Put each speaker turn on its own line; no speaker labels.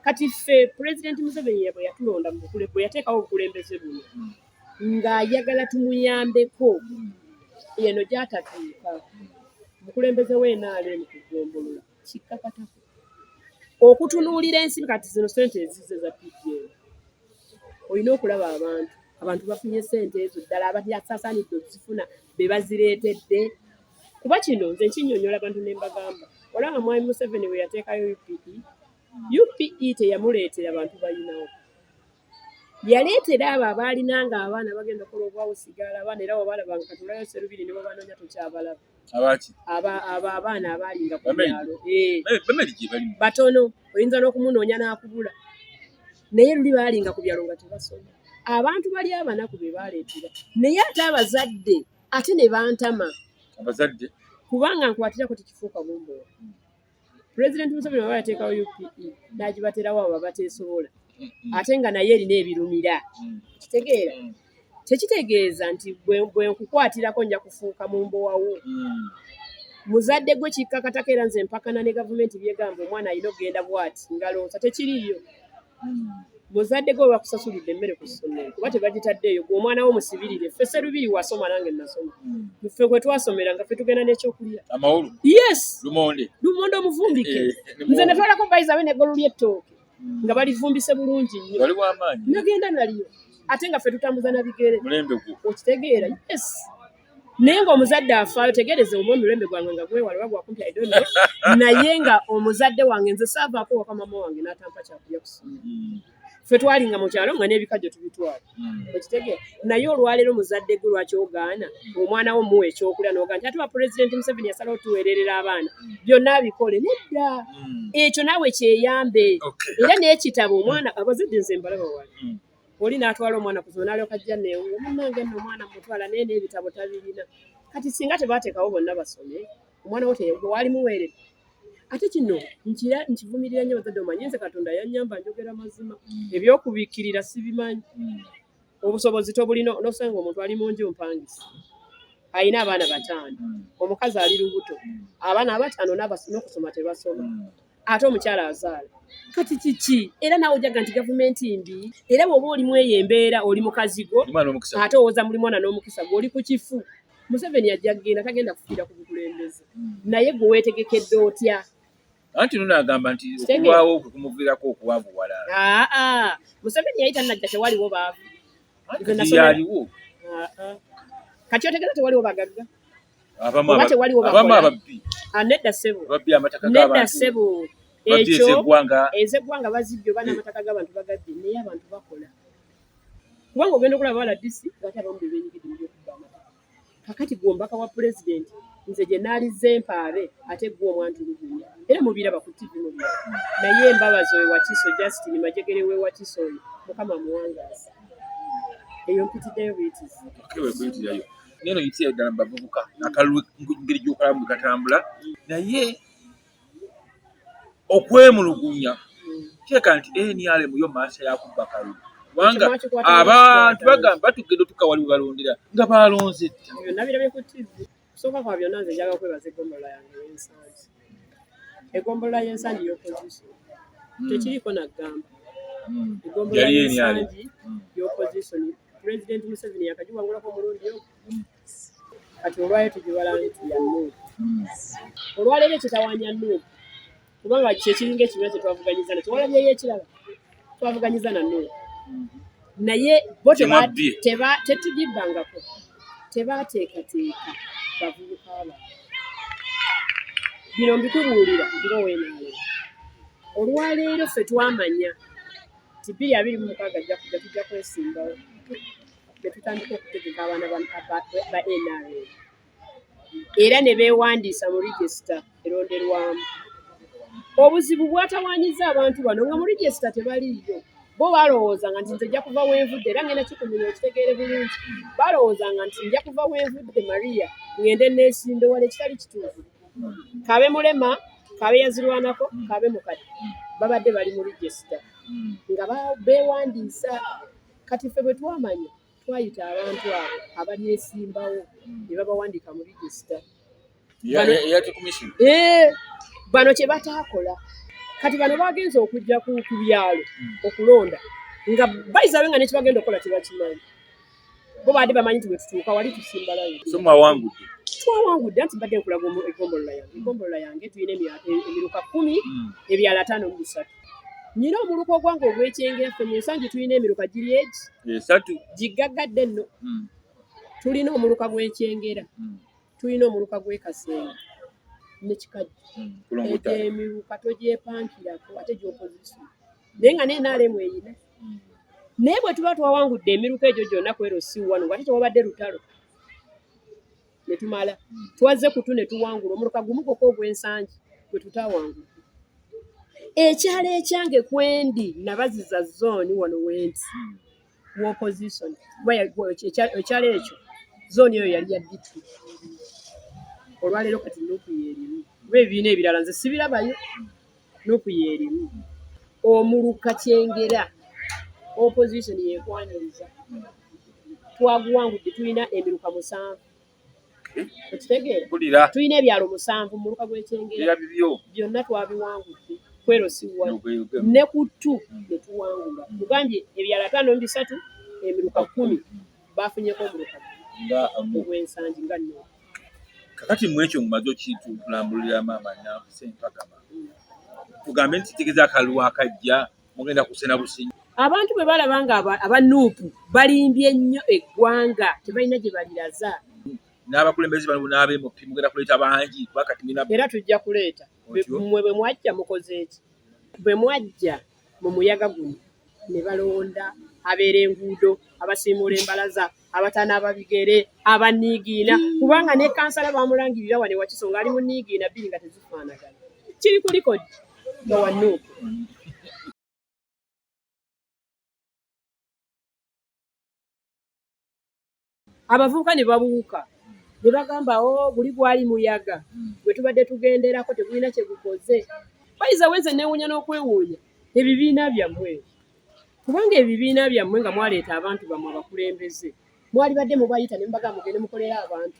kati ffe President Museveni bwe yatulonda mu bwe yateekawo obukulembeze buno ng'ayagala tumuyambeko eno gy'atatuuka omukulembeze w'NRM kugombolola kikkakatako okutunuulira ensi kati zino ssente ezize za PPM olina okulaba abantu bafunye ssente ezo ddala abatyasaasaanidde okuzifuna be bazireetedde kuba kino nze nkinnyonnyola abantu ne mbagamba olaba mwami Museveni bwe yateekayo UPE teyamuleetera abantu balinawo yaleetera abo abaalinanga abaana bagenda okukola obwawusigaala abaana era wabalabanga kati olwayo Sserubiri ne babanoonya tokyabalaba abaana abaalinga ku byalo batono oyinza n'okumunoonya n'akubula naye luli baalinga ku byalo nga tebasoma abantu bali abanaku be baaleetera naye ate abazadde ate ne bantama
abazadde
kubanga nkwatirako tekifuuka mumbowa President Museveni waba yateekawo UPE n'agibaterawo abo abateesobola ate nga naye erina ebirumira kitegeera tekitegeeza nti bwe nkukwatirako nja kufuuka mumbowawo muzadde gwe kikkakatako era nze mpakana ne gavumenti byegamba omwana alina okugenda bw'ati ngalonsa tekiriiyo muzadde gwe bakusasulidde emmere ku ssomero kuba tebagitaddeeyo gwe omwana wo musibirire ffe Sserubiri wasoma nange nasoma ffe gwe twasomera nga ffe tugenda n'ekyokulya
amawulu
yes
lumonde
omuvumbike nze natwalako bayizabe n'eggolu ly'ettooke nga balivumbise bulungi nnyo
wali w'amaanyi
nagenda nalyo ate nga ffe tutambuza na bigere
mulembe gwo
okitegeera yes naye ng'omuzadde afaayo tegereze oba omulembe gwange nga gwewala oba gwakumpi I don't know naye nga omuzadde wange nze saavaako waka mama wange n'atampa kyakulya ku ssomero ffe twalinga mu kyalo nga n'ebikajjo tubitwala okitegeera naye olwaleero muzadde gwe lwaki ogaana omwana wo muwa ekyokulya n'ogaa nti ate wa President Museveni yasalawo tuweererera abaana byonna abikole nedda ekyo naawe kyeyambe era n'ekitabo omwana abazadde nze mbalaba wali oli n'atwala omwana ku ssomero n'alyoka ajja neewuwo munnange nno omwana mutwala naye n'ebitabo tabirina kati singa tebaateekawo bonna basome omwana wo tewali muweerera ate kino nkivumirira nnyo abazadde omanyi nze Katonda yannyamba njogera mazima ebyokubiikirira sibimanyi obusobozi tobulina nosanga omuntu ali mu nju mpangisa alina abaana 5 omukazi ali lubuto abaana 5 n'okusoma tebasoma ate omukyala azaala kati kiki era naawe ojaga nti gavumenti mbi era bw'oba olimu eyo embeera oli mukazigo ate owooza muli mwana n'omukisa gwe oli ku kifu Museveni ajja kugenda tagenda kufiira ku bukulembeze naye gwe weetegekedde otya
anti nuno agamba nti okuwaawo okumuviirako okuwaavu wala
Museveni yayita najja tewaliwo baavu
yaliwo
kati otegeeza tewaliwo bagagga
abamu ababbi
nedda ssebo
babbi amataka g'abantu
nedda ssebo ekyo ezeggwanga bazibbye oba n'amataka g'abantu bagadde naye abantu bakola kubanga ogenda okulaba bala DC ate abamu be beenyigidde mu byokubba amataka kakati gwe omubaka wa pulezidenti nze gye naalize empaare ate gwe omwantulugunya era mubiraba ku TV mubiraba naye embabazi oyo Wakiso Justin Majegere we Wakiso oyo Mukama muwangaasi eyo mpitiddeyo buyitizi
kuyitirayo neno yitiya ddala mu bavubuka akalulu ngeri gy'okalamu bwe katambula naye okwemulugunya kireka nti NRM yo maaso yakubba kalulu kubanga abantu bagamba batugenda tukawali we balondera nga balonze dda
byonna birabye ku TV kusooka kwa byonna nze njagala kwebaza eggombola yange y'ensangi eggombola y'ensangi y'opposition tekiriko naggamba eggombola y'ensangi y'opposition President Museveni yakagiwangulako omulundi ogu kati olwayo tugibala nti ya Nuupu olwaleero kitawanya Nuupu kubanga kyekiringa ekibiina kye twavuganyizana tewalabyeyo ekirala twavuganyiza na Nuupu naye bo tetugibbangako tebaateekateeka bavubuka aba bino mbikubuulira ng'oweenaale olwaleero ffe twamanya ti 2026 ajja kujja tujja kwesimbawo betutandika okutegeka abaana ba NRM era ne beewandiisa mu register eronderwamu obuzibu bwatawanyiza abantu bano nga mu register tebaliiyo bo balowoozanga nti nze nja kuva wenvudde era ngenda kikumenya okitegeere bulungi balowoozanga nti nja kuva wenvudde Maria ngende neesimbe wala ekitali kituufu kabe mulema kabe yazirwanako kabe mukadde babadde bali mu register nga beewandiisa kati ffe bwe twamanya twayita abantu abo abalyesimbawo ne babawandiika mu register bano kye bataakola kati bano bagenze okujja ku byalo okulonda nga bayizabe nga nekibagenda okukola tebakimanyi bo baadde bamanyi nti bwe tutuuka wali tusimbalayo
so mwawangudde
twawangudde anti mbadde nkulaga egombolola yange tulina emiruka 10 ebyala 5 mu 3 nyina omuluka ogwange ogwekyengera ffe mu nsangi tulina emiruka giri egi
esatu
gigaggadde nno tulina omuluka gw'ekyengera tulina omuluka gw'ekasenga nekikajja emiruka togyepankirako ate gy'opozisiyo naye nga nenaalemu eyina naye bwe tuba twawangudde emiruka egyo gyonna kwero si wano nga tetewabadde lutalo ne tumala twazze kutu ne tuwangula omuluka gumu gwokka ogw'ensangi gwe tutawangudde ekyalo ekyange kwendi nabaziza zooni wano wendi wa opposition ekyalo ekyo zooni eyo yali ya DP olwaleero kati nuupu yeerimu oba ebibiina ebirala nze sibirabayo nuupu yeerimu omuluka kyengera opposition yekwaniriza twaguwangudde tulina emiruka 7 okitegeera tulina ebyalo 7 muluka gw'ekyengera byonna twabiwangudde kwero si wano ne kutu ne tuwangula mugambye ebyala 5 mu 3 emiruka 10 bafunyeko omuluka ogw'ensangi nga nno
kakati mwekyo mumaze okitulambulira maama Nampagama tugambe nti tegeza akalulu akajja mugenda kusena businyi
abantu bwe balaba nga abanuupu balimbye nnyo eggwanga tebalina gye baliraza
n'abakulembeze bano n'abeemupi mugenda kuleeta bangi
era tujja kuleeta mmwe bwe mwajja mukoze eki bwe mwajja mu muyaga guno ne balonda abeera enguudo abasiimuula embalaza abataanaaba bigere abanniigiina kubanga ne kansala bamulangirira wane Wakiso ng'ali mu nniigiina 2 nga tezifaanagana kiri ku likodi nga wanuupu abavubuka ne babuuka ne bagamba buli gwali muyaga gwe tubadde tugenderako tegulina kye gukoze bayiza wenze neewuunya n'okwewuunya ebibiina byammwe kubanga ebibiina byammwe nga mwaleeta abantu bammwe abakulembeze mwali badde mubayita ne mubagamba mugende mukolera abantu